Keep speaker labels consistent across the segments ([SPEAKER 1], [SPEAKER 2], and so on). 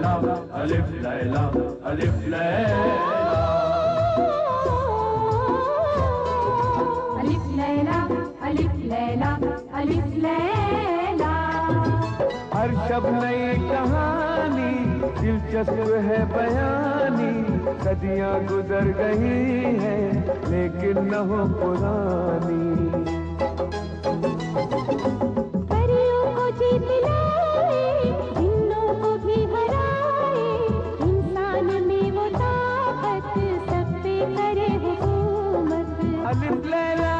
[SPEAKER 1] लैला अलिफ लैला अलिफ लैला
[SPEAKER 2] अलिफ लैला अलिफ लैला अलिफ लैला।
[SPEAKER 1] हर शब नई कहानी दिलचस्प है बयानी, सदियां गुजर गई हैं लेकिन न हो पुरानी।
[SPEAKER 2] परियों को जीत लाए, जिन्नों को भी हराए, इंसान में वो ताकत सब पे करे हुकूमत।
[SPEAKER 1] अलिफ लैला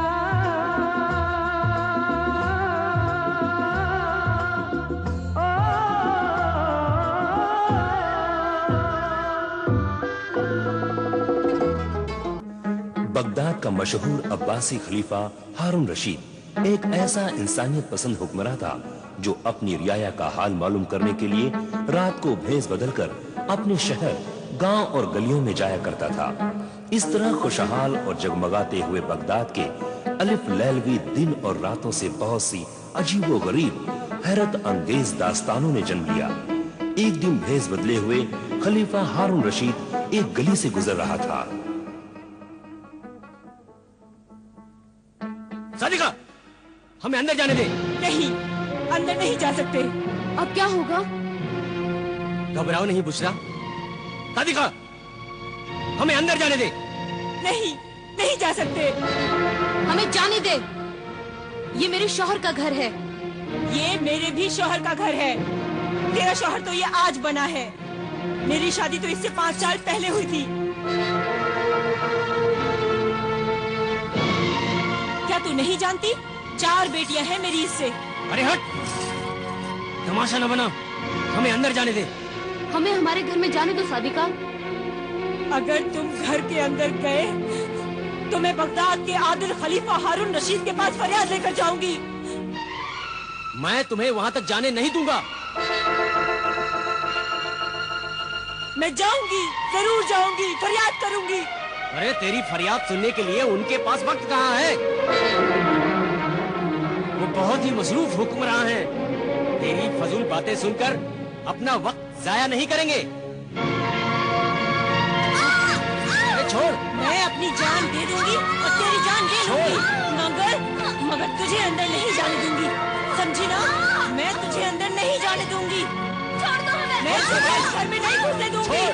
[SPEAKER 3] बगदाद का मशहूर अब्बासी खलीफा हारून रशीद एक ऐसा इंसानियत पसंद हुक्मरान था जो अपनी रियाया का हाल मालूम करने के लिए रात को भेस बदलकर अपने शहर, गांव और गलियों में जाया करता था। इस तरह खुशहाल और जगमगाते हुए बगदाद के अलिफ लैलवी दिन और रातों से बहुत सी अजीबो गरीब, हैरत अंगेज दास्तानों ने जन्म लिया। एक दिन भेस बदले हुए खलीफा हारून रशीद एक गली से गुजर रहा था।
[SPEAKER 4] सादिका, हमें अंदर जाने दे।
[SPEAKER 5] नहीं, अंदर नहीं जा सकते।
[SPEAKER 6] अब क्या होगा?
[SPEAKER 4] घबराओ नहीं बुशरा। सादिका, हमें अंदर जाने दे।
[SPEAKER 5] नहीं, नहीं जा सकते।
[SPEAKER 6] हमें जाने दे। ये मेरे शौहर का घर है।
[SPEAKER 5] ये मेरे भी शौहर का घर है। तेरा शौहर तो ये आज बना है। मेरी शादी तो इससे 5 साल पहले हुई थी। क्या तू नहीं जानती? 4 बेटियां हैं मेरी इससे।
[SPEAKER 4] अरे हट, तमाशा न बना। हमें अंदर जाने दे।
[SPEAKER 6] हमें हमारे घर में जाने दो सादिका।
[SPEAKER 5] अगर तुम घर के अंदर गए तो मैं बगदाद के आदिल खलीफा हारून रशीद के पास फरियाद लेकर जाऊंगी।
[SPEAKER 4] मैं तुम्हें वहाँ तक जाने नहीं दूंगा।
[SPEAKER 5] मैं जाऊंगी, जरूर जाऊंगी, फरियाद करूंगी।
[SPEAKER 4] अरे तेरी फरियाद सुनने के लिए उनके पास वक्त कहाँ है? वो बहुत ही मसरूफ हुक्मरान हैं। तेरी फजूल बातें सुनकर अपना वक्त जाया नहीं करेंगे। अरे छोड़।
[SPEAKER 5] मैं अपनी जान दे दूंगी और तेरी जान दे लूंगी, मगर तुझे अंदर नहीं जाने दूंगी, समझी ना? मैं तुझे अंदर नहीं जाने दूंगी। मैं तुझे इस घर में नहीं घुसने दूंगी।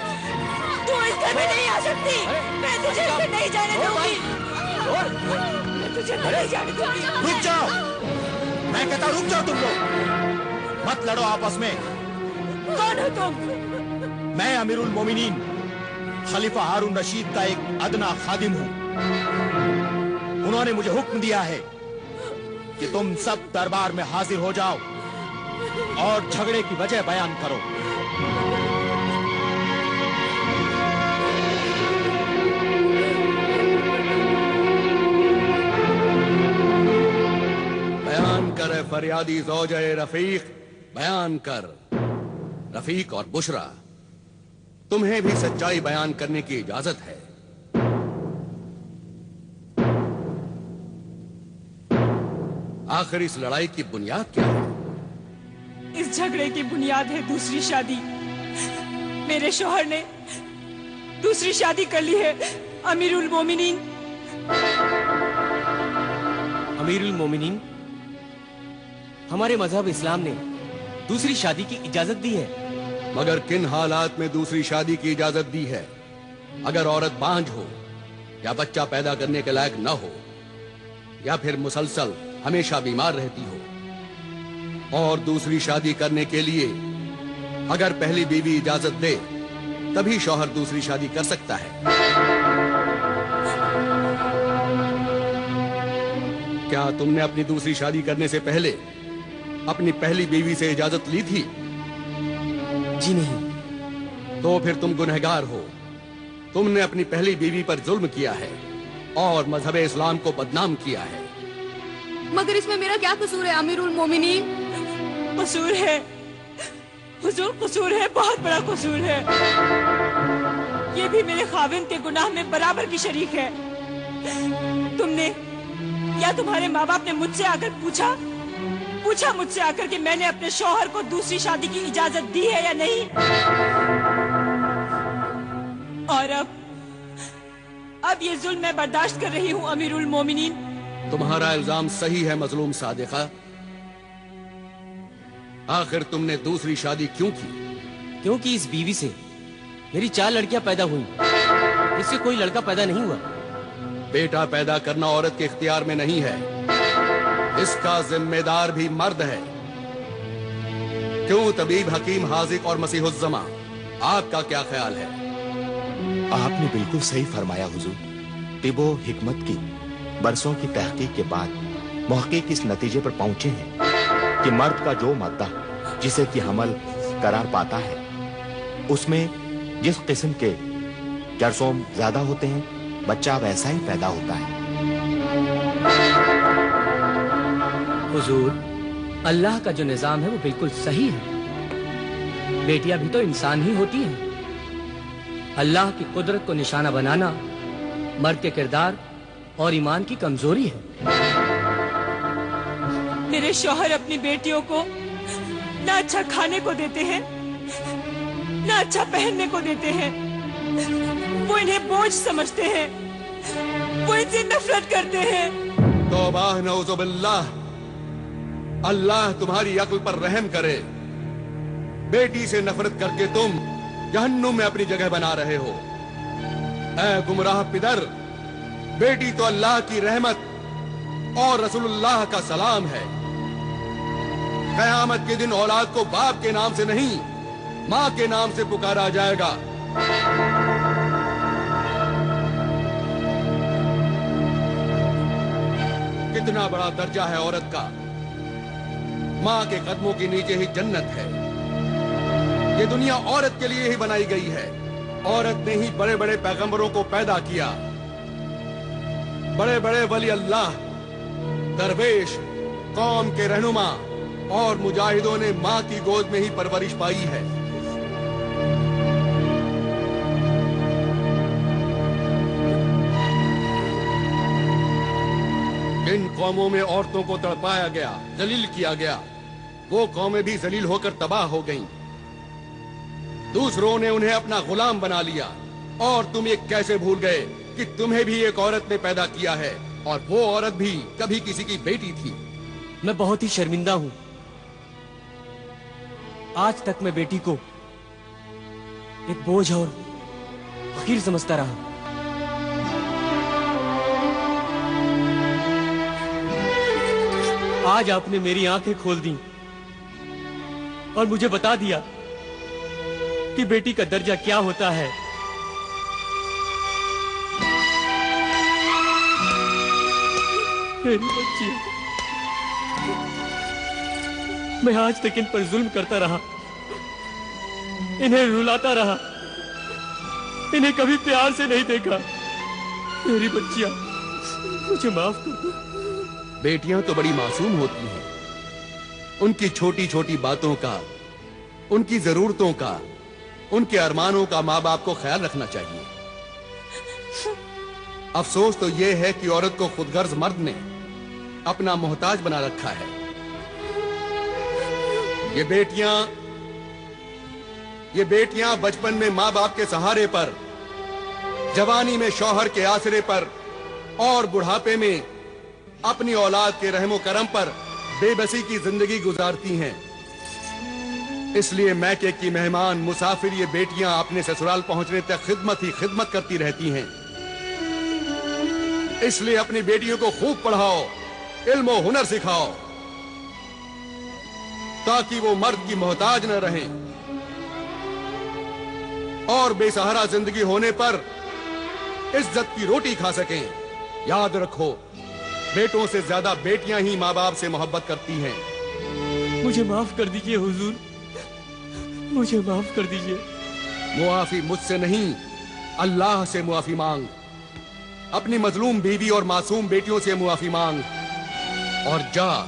[SPEAKER 5] तू इस घर में नहीं आ सकती। मैं तुझे अंदर नहीं जाने दूंगी। मैं तुझे अंदर नहीं जाने दूंगी।
[SPEAKER 7] रुक जाओ, मैं कहता रुक जाओ तुम लोग, मत लड़ो आपस में।
[SPEAKER 5] कौन हो तुम?
[SPEAKER 7] मैं अमीरुल मोमिनीन खलीफा हारून रशीद का एक अदना खादिम हूँ। उन्होंने मुझे हुक्म दिया है कि तुम सब दरबार में हाजिर हो जाओ और झगड़े की वजह बयान करो।
[SPEAKER 8] बयान कर फरियादी ज़ौजे रफीक, बयान कर। रफीक और बुशरा, तुम्हें भी सच्चाई बयान करने की इजाजत है। आखिर इस लड़ाई की बुनियाद क्या है?
[SPEAKER 5] इस झगड़े की बुनियाद है दूसरी शादी। मेरे शौहर ने दूसरी शादी कर ली है। अमीरुल मोमिनीन।
[SPEAKER 4] अमीरुल मोमिनीन, हमारे मजहब इस्लाम ने दूसरी शादी की इजाजत दी है।
[SPEAKER 8] मगर किन हालात में दूसरी शादी की इजाजत दी है? अगर औरत बांझ हो या बच्चा पैदा करने के लायक न हो या फिर मुसलसल हमेशा बीमार रहती हो। और दूसरी शादी करने के लिए अगर पहली बीवी इजाजत दे तभी शौहर दूसरी शादी कर सकता है। क्या तुमने अपनी दूसरी शादी करने से पहले अपनी पहली बीवी से इजाजत ली थी?
[SPEAKER 4] जी नहीं।
[SPEAKER 8] तो फिर तुम गुनहगार हो। तुमने अपनी पहली बीवी पर जुल्म किया है और मजहब इस्लाम को बदनाम किया है।
[SPEAKER 6] मगर इसमें मेरा क्या कसूर है अमीरुल मोमिनीन?
[SPEAKER 5] कसूर है हुजूर, कसूर है, बहुत बड़ा कसूर है। ये भी मेरे खाविंद के गुनाह में बराबर की शरीक है। तुमने या तुम्हारे माँ बाप ने मुझसे आकर पूछा पूछा मुझसे आकर कि मैंने अपने शौहर को दूसरी शादी की इजाजत दी है या नहीं? और अब ये जुल्म मैं बर्दाश्त कर रही हूँ अमीरुल मोमिनीन।
[SPEAKER 8] तुम्हारा इल्जाम सही है मजलूम सादिका। आखिर तुमने दूसरी शादी क्यों की?
[SPEAKER 4] क्योंकि इस बीवी से मेरी 4 लड़कियां पैदा हुई, इससे कोई लड़का पैदा नहीं हुआ।
[SPEAKER 8] बेटा पैदा करना औरत के इख्तियार में नहीं है, इसका जिम्मेदार भी मर्द है। क्यों तबीब हकीम हाजिक और मसीहुज्जमा, आपका क्या ख्याल है?
[SPEAKER 7] आपने बिल्कुल सही फरमाया हुजूर। तिबो हिकमत की बरसों की तहकीक के बाद मुहक्किक इस नतीजे पर पहुंचे हैं कि मर्द का जो मादा जिसे कि हमल करार पाता है, उसमें जिस किस्म के जरसोम ज्यादा होते हैं, बच्चा वैसा ही पैदा होता है।
[SPEAKER 4] हुजूर, अल्लाह का जो निजाम है वो बिल्कुल सही है। बेटियां भी तो इंसान ही होती हैं। अल्लाह की कुदरत को निशाना बनाना मर्द के किरदार और ईमान की कमजोरी है।
[SPEAKER 5] मेरे शौहर अपनी बेटियों को ना अच्छा खाने को देते हैं, ना अच्छा पहनने को देते हैं। वो इन्हें बोझ समझते हैं, वो इनसे नफरत करते हैं।
[SPEAKER 8] तौबा नऊजुबिल्लाह, अल्लाह तुम्हारी अक्ल पर रहम करे। बेटी से नफरत करके तुम जहन्नुम में अपनी जगह बना रहे हो। ऐ गुमराह पिदर, बेटी तो अल्लाह की रहमत और रसूलुल्लाह का सलाम है। कयामत के दिन औलाद को बाप के नाम से नहीं, माँ के नाम से पुकारा जाएगा। कितना बड़ा दर्जा है औरत का। माँ के कदमों के नीचे ही जन्नत है। ये दुनिया औरत के लिए ही बनाई गई है। औरत ने ही बड़े बड़े पैगंबरों को पैदा किया। बड़े बड़े वली अल्लाह, दरवेश, कौम के रहनुमा और मुजाहिदों ने माँ की गोद में ही परवरिश पाई है। इन कौमों में औरतों को तड़पाया गया, जलील किया गया। वो कौमें भी जलील होकर तबाह हो गईं। दूसरों ने उन्हें अपना गुलाम बना लिया। और तुम ये कैसे भूल गए कि तुम्हें भी एक औरत ने पैदा किया है, और वो औरत भी कभी किसी की बेटी थी।
[SPEAKER 4] मैं बहुत ही शर्मिंदा हूं। आज तक मैं बेटी को एक बोझ और फकीर समझता रहा। आज आपने मेरी आंखें खोल दी और मुझे बता दिया कि बेटी का दर्जा क्या होता है। मेरी बच्ची, मैं आज तक इन पर जुल्म करता रहा, इन्हें रुलाता रहा, इन्हें कभी प्यार से नहीं देखा। मेरी बच्चियां, मुझे माफ कर दो।
[SPEAKER 8] बेटियां तो बड़ी मासूम होती हैं। उनकी छोटी छोटी बातों का, उनकी जरूरतों का, उनके अरमानों का माँ बाप को ख्याल रखना चाहिए। अफसोस तो यह है कि औरत को खुदगर्ज मर्द ने अपना मोहताज बना रखा है। ये बेटियां बचपन में माँ बाप के सहारे पर, जवानी में शौहर के आसरे पर और बुढ़ापे में अपनी औलाद के रहमो करम पर बेबसी की जिंदगी गुजारती हैं। इसलिए मैके की मेहमान मुसाफिर ये बेटियां अपने ससुराल पहुंचने तक खिदमत ही खिदमत करती रहती हैं। इसलिए अपनी बेटियों को खूब पढ़ाओ, इल्म और हुनर सिखाओ, ताकि वो मर्द की मोहताज न रहें और बेसहारा जिंदगी होने पर इज्जत की रोटी खा सकें। याद रखो, बेटों से ज्यादा बेटियां ही माँ बाप से मोहब्बत करती हैं।
[SPEAKER 4] मुझे माफ कर दीजिए हुजूर, मुझे माफ कर दीजिए।
[SPEAKER 8] मुआफी मुझसे नहीं, अल्लाह से मुआफी मांग। अपनी मजलूम बीवी और मासूम बेटियों से मुआफी मांग और जा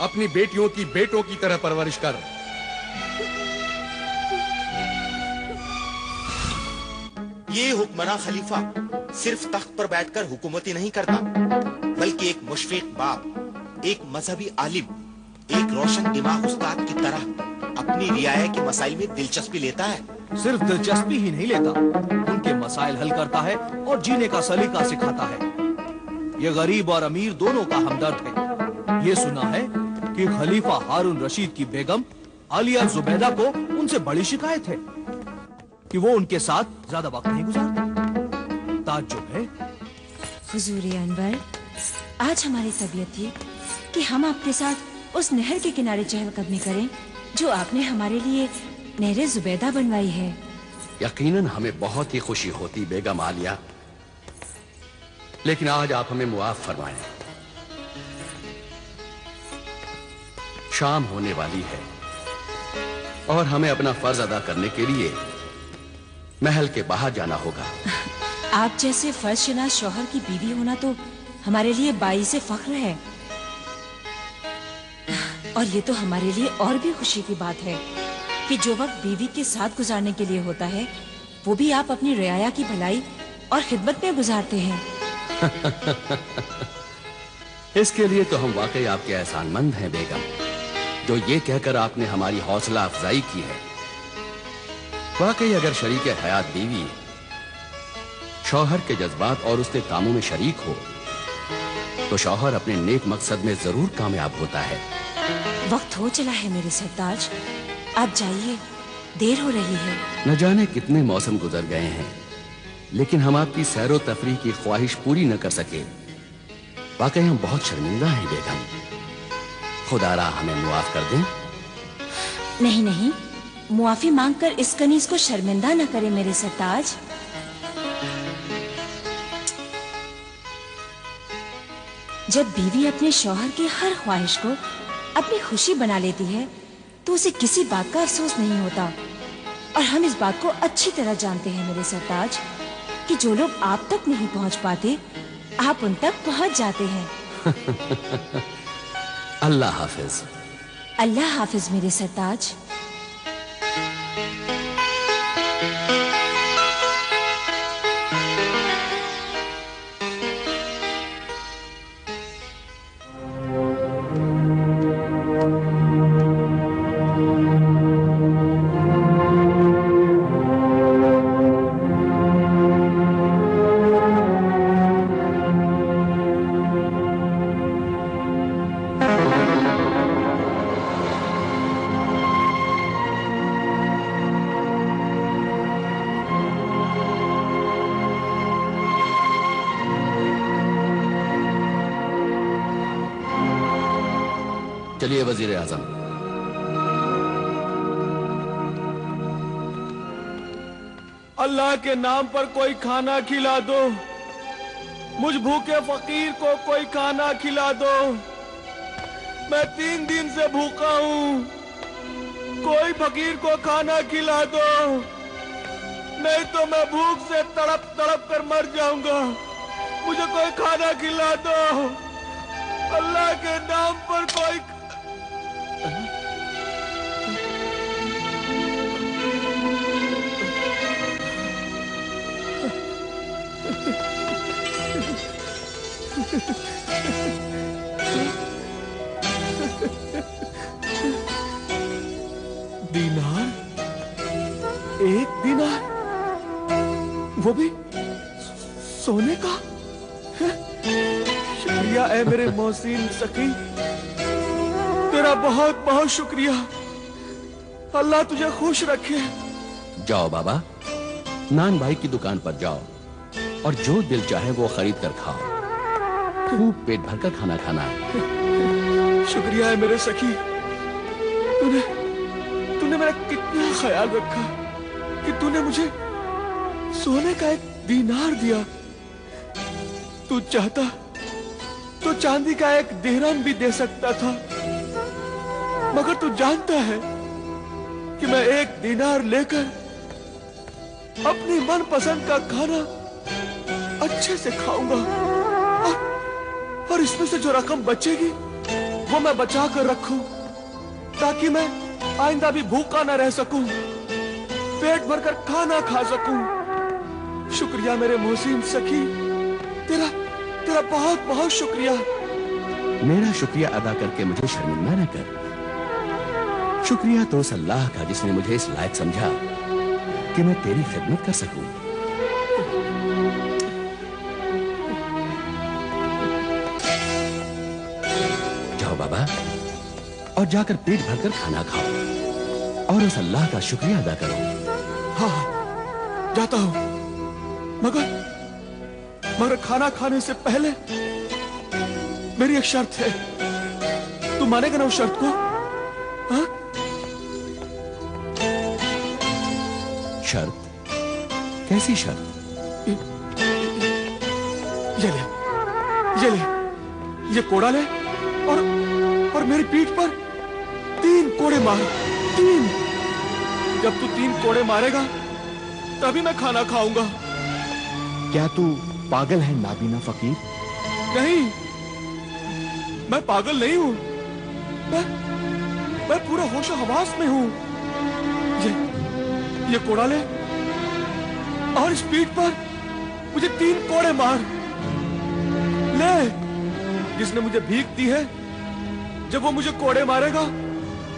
[SPEAKER 8] अपनी बेटियों की बेटों की तरह परवरिश कर।
[SPEAKER 9] ये हुक्मरान खलीफा सिर्फ तख्त पर बैठकर हुकूमती नहीं करता, बल्कि एक मुशफिक बाप, एक मजहबी आलिम एक रोशन दिमाग उस्ताद की तरह अपनी रियाया के मसाइल में दिलचस्पी लेता है?
[SPEAKER 10] सिर्फ दिलचस्पी ही नहीं लेता, उनके मसाइल हल करता है और जीने का सलीका सिखाता है। ये गरीब और अमीर दोनों का हमदर्द है। ये सुना है कि खलीफा हारून रशीद की बेगम आलिया जुबैदा को उनसे बड़ी शिकायत है कि वो उनके साथ ज्यादा वक्त नहीं गुजारते। ताज्जुब है।
[SPEAKER 5] हुजूर अनवर, आज हमारी तबीयत थी कि हम आपके साथ उस नहर के किनारे चहलकदमी करें जो आपने हमारे लिए नहर जुबैदा बनवाई है।
[SPEAKER 8] यकीनन हमें बहुत ही खुशी होती बेगम आलिया, लेकिन आज आप हमें मुआफ फरमाएं। शाम होने वाली है और हमें अपना फर्ज अदा करने के लिए महल के बाहर जाना होगा।
[SPEAKER 5] आप जैसे फर्जशनास शौहर की बीवी होना तो हमारे लिए बाइसे फख्र है, और ये तो हमारे लिए और भी खुशी की बात है कि जो वक्त बीवी के साथ गुजारने के लिए होता है वो भी आप अपनी रियाया की भलाई और खिदमत में गुजारते हैं।
[SPEAKER 8] इसके लिए तो हम वाकई आपके एहसानमंद हैं बेगम, जो ये कहकर आपने हमारी हौसला अफजाई की है। वाकई अगर शरीक हयात बीवी शौहर के जज्बात और उसके कामों में शरीक हो तो शौहर अपने नेक मकसद में जरूर कामयाब होता है।
[SPEAKER 5] वक्त हो चला है मेरे सरताज, आप जाइए, देर हो रही है।
[SPEAKER 8] न जाने कितने मौसम गुजर गए हैं, लेकिन हम आपकी सैरो तफरीह की ख्वाहिश पूरी न कर सके। वाकई हम बहुत शर्मिंदा हैं बेगम, खुदारा हमें मुआफ कर दें।
[SPEAKER 5] नहीं नहीं, मुआफी मांगकर इस कनीज को शर्मिंदा न करे मेरे सरताज। जब बीवी अपने शौहर की हर ख्वाहिश को अपनी खुशी बना लेती है तो उसे किसी बात का अफसोस नहीं होता, और हम इस बात को अच्छी तरह जानते हैं मेरे सरताज कि जो लोग आप तक नहीं पहुंच पाते आप उन तक पहुंच जाते हैं।
[SPEAKER 8] अल्लाह हाफिज।
[SPEAKER 5] अल्लाह हाफिज मेरे सरताज।
[SPEAKER 8] चलिए वजीर आजम।
[SPEAKER 1] अल्लाह के नाम पर कोई खाना खिला दो, मुझ भूखे फकीर को कोई खाना खिला दो। मैं 3 दिन से भूखा हूँ, कोई फकीर को खाना खिला दो, नहीं तो मैं भूख से तड़प तड़प कर मर जाऊंगा। मुझे कोई खाना खिला दो, अल्लाह के नाम पर कोई। दीनार, 1 दीनार, वो भी सोने का? शुक्रिया है मेरे मोहसिन सखी, तेरा बहुत बहुत शुक्रिया। अल्लाह तुझे खुश रखे।
[SPEAKER 8] जाओ बाबा, नान भाई की दुकान पर जाओ और जो दिल चाहे वो खरीद कर खाओ। खूब पेट भर कर खाना खाना।
[SPEAKER 1] शुक्रिया है मेरे सखी, तूने मेरा कितना ख्याल रखा कि तूने मुझे सोने का 1 दीनार दिया। तू चाहता तो चांदी का 1 दिरहम भी दे सकता था, मगर तू जानता है कि मैं 1 दीनार लेकर अपनी मनपसंद का खाना अच्छे से खाऊंगा, और इसमें से जो रकम बचेगी वो मैं बचा कर रखूं ताकि मैं आइंदा भी भूखा न रह सकूं, पेट भरकर खाना खा सकूं। शुक्रिया मेरे मोहसिन सखी, तेरा बहुत बहुत शुक्रिया।
[SPEAKER 8] मेरा शुक्रिया अदा करके मुझे शर्मिंदा न कर। शुक्रिया तो उस अल्लाह का जिसने मुझे इस लायक समझा कि मैं तेरी खिदमत कर सकूं। जाओ बाबा, और जाकर पेट भरकर खाना खाओ और उस अल्लाह का शुक्रिया अदा करो।
[SPEAKER 1] हाँ, जाता हूं, मगर खाना खाने से पहले मेरी एक शर्त है। तू मानेगा ना उस शर्त को? हाँ?
[SPEAKER 8] शर्त? कैसी शर्त?
[SPEAKER 1] ये कोड़ा ले और मेरी पीठ पर 3 कोड़े मार। 3। जब तू 3 कोड़े मारेगा तभी मैं खाना खाऊंगा।
[SPEAKER 9] क्या तू पागल है नाबीना फकीर?
[SPEAKER 1] नहीं, मैं पागल नहीं हूं। मैं पूरा होशो हवास में हूं। ये कोड़ा ले और इस पीठ पर मुझे 3 कोड़े मार। ले, जिसने मुझे भीख दी है, जब वो मुझे कोड़े मारेगा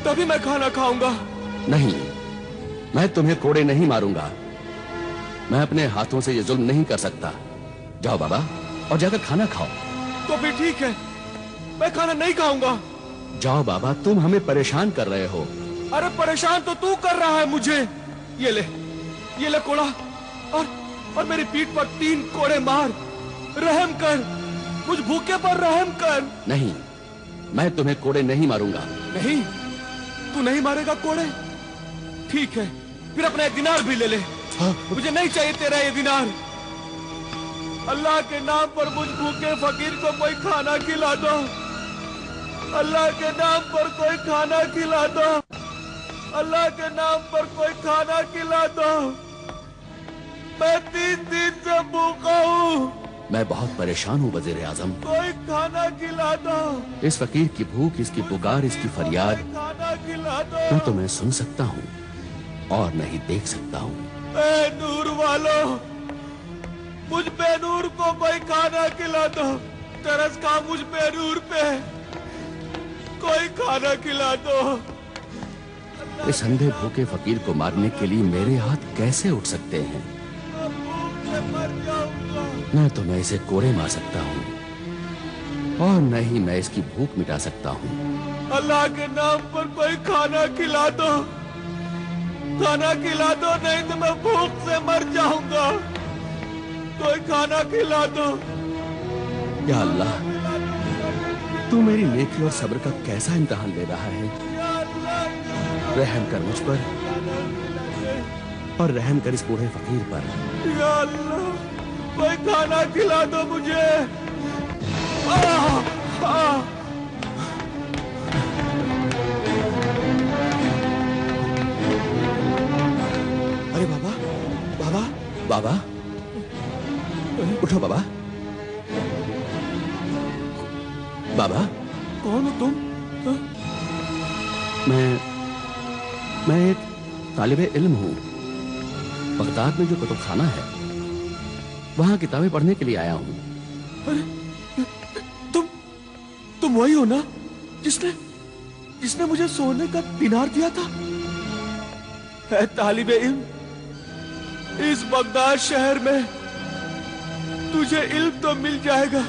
[SPEAKER 1] तभी मैं खाना खाऊंगा।
[SPEAKER 8] नहीं, मैं तुम्हें कोड़े नहीं मारूंगा। मैं अपने हाथों से ये जुल्म नहीं कर सकता। जाओ बाबा और जाकर खाना खाओ।
[SPEAKER 1] तो भी ठीक है, मैं खाना नहीं खाऊंगा।
[SPEAKER 8] जाओ बाबा, तुम हमें परेशान कर रहे हो।
[SPEAKER 1] अरे परेशान तो तू कर रहा है मुझे। ये ले कोड़ा और मेरी पीठ पर 3 कोड़े मार। रहम कर, मुझ भूखे पर रहम कर।
[SPEAKER 8] नहीं, मैं तुम्हें कोड़े नहीं मारूंगा।
[SPEAKER 1] नहीं, तू नहीं मारेगा कोड़े? ठीक है, फिर अपना 1 दिनार भी ले ले। मुझे नहीं चाहिए तेरा ये दिनार। अल्लाह के नाम पर मुझ भूखे फकीर को कोई खाना खिला दो। अल्लाह के नाम पर कोई खाना खिला दो। अल्लाह के नाम पर कोई खाना खिला दो। मैं 3 दिन से भूखा हूँ।
[SPEAKER 8] मैं बहुत परेशान हूँ वज़ीर आज़म।
[SPEAKER 1] कोई खाना खिला दो।
[SPEAKER 8] इस फकीर की भूख, इसकी पुकार, इसकी फरियाद
[SPEAKER 1] खाना खिला दो।
[SPEAKER 8] मैं तुम्हें सुन सकता हूँ और नहीं देख सकता हूँ।
[SPEAKER 1] ए नूर वालो, मुझ बेनूर को कोई खाना खिला दो। तरस खा मुझ बेनूर पे, कोई खाना खिला दो।
[SPEAKER 8] इस अंधे भूखे फकीर को मारने के लिए मेरे हाथ कैसे उठ सकते हैं?
[SPEAKER 1] मर जाऊंगा।
[SPEAKER 8] न तो मैं इसे कोड़े मार सकता हूँ और न ही मैं इसकी भूख मिटा सकता हूँ।
[SPEAKER 1] अल्लाह के नाम पर कोई खाना खिला दो। खाना खिला दो, नहीं तो मैं भूख से मर जाऊंगा। कोई खाना खिला दो।
[SPEAKER 8] या अल्लाह, तू मेरी नेकी और सब्र का कैसा इम्तिहान ले रहा है। रहम कर मुझ पर और रहम कर इस बूढ़े फकीर पर।
[SPEAKER 1] या अल्लाह, कोई खाना खिला दो मुझे। अरे बाबा, बाबा,
[SPEAKER 8] बाबा, उठो बाबा। बाबा,
[SPEAKER 1] कौन हो तुम?
[SPEAKER 8] मैं एक तालिबे इल्म हूँ। बगदाद में जो कुतुबखाना है, वहां किताबें पढ़ने के लिए आया हूँ।
[SPEAKER 1] अरे तुम वही हो ना जिसने मुझे सोने का दिनार दिया था? है तालिबे इल्म, इस बगदाद शहर में तुझे इल्म तो मिल जाएगा,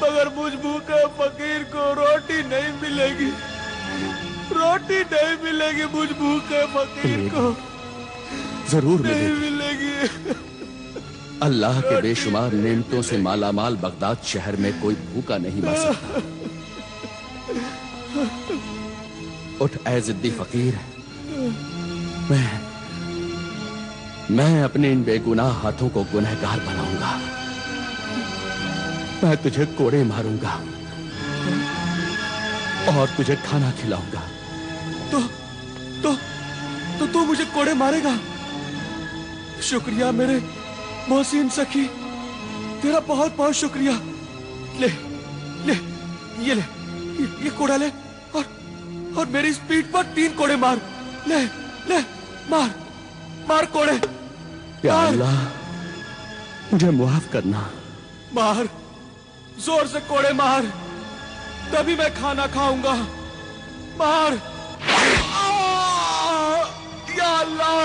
[SPEAKER 1] मगर मुझ भूखे फकीर को रोटी नहीं मिलेगी। रोटी नहीं मिलेगी मुझ भूखे फकीर को।
[SPEAKER 8] जरूर
[SPEAKER 1] नहीं मिलेगी।
[SPEAKER 8] अल्लाह के बेशुमार नेमतों से मालामाल बगदाद शहर में कोई भूखा नहीं मर सकता। उठ ऐ जिद्दी फकीर, मैं अपने इन बेगुनाह हाथों को गुनहगार बनाऊंगा। मैं तुझे कोड़े मारूंगा और तुझे खाना खिलाऊंगा।
[SPEAKER 1] तो तू मुझे कोड़े मारेगा? शुक्रिया मेरे मोहसिन सखी, तेरा बहुत बहुत शुक्रिया। ले ये कोड़ा ले और मेरी इस पीठ पर 3 कोड़े मार। ले मार कोड़े।
[SPEAKER 8] या अल्लाह, मुझे मुआफ करना।
[SPEAKER 1] मार जोर से कोड़े मार, तभी मैं खाना खाऊंगा। मार। या अल्लाह,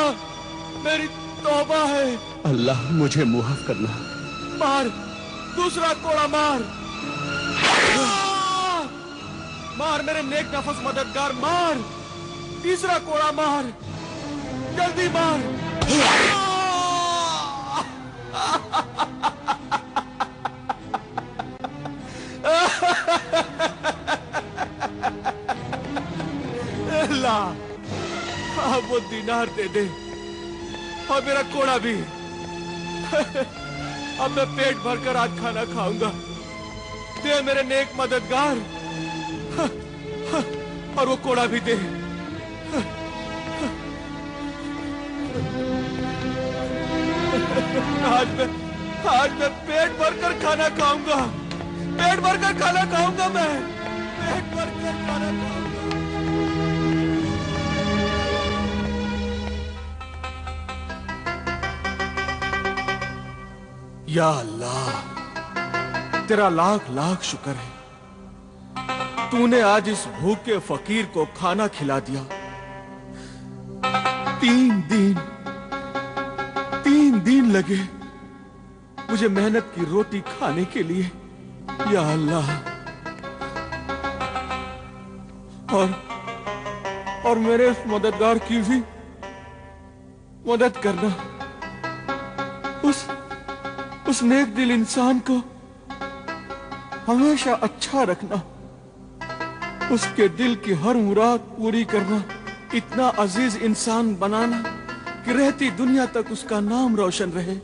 [SPEAKER 1] मेरी तौबा है।
[SPEAKER 8] अल्लाह मुझे मुआफ करना।
[SPEAKER 1] मार, दूसरा कोड़ा मार। मार मेरे नेक नफस मददगार, मार। तीसरा कोड़ा मार, जल्दी मार। अल्लाह, अब वो दीनार दे दे और मेरा कोड़ा भी। अब मैं पेट भरकर आज खाना खाऊंगा। दे मेरे नेक मददगार, और वो कोड़ा भी दे। आज मैं पेट भरकर खाना खाऊंगा। पेट भरकर खाना खाऊंगा मैं। पेट भरकर खाना खाऊंगा। या अल्लाह, तेरा लाख लाख शुक्र है, तूने आज इस भूखे फकीर को खाना खिला दिया। 3 दिन लगे मुझे मेहनत की रोटी खाने के लिए। या अल्लाह, और मेरे उस मददगार की भी मदद करना। उस नेक दिल इंसान को हमेशा अच्छा रखना, उसके दिल की हर मुराद पूरी करना, इतना अजीज इंसान बनाना कि रहती दुनिया तक उसका नाम रोशन रहे।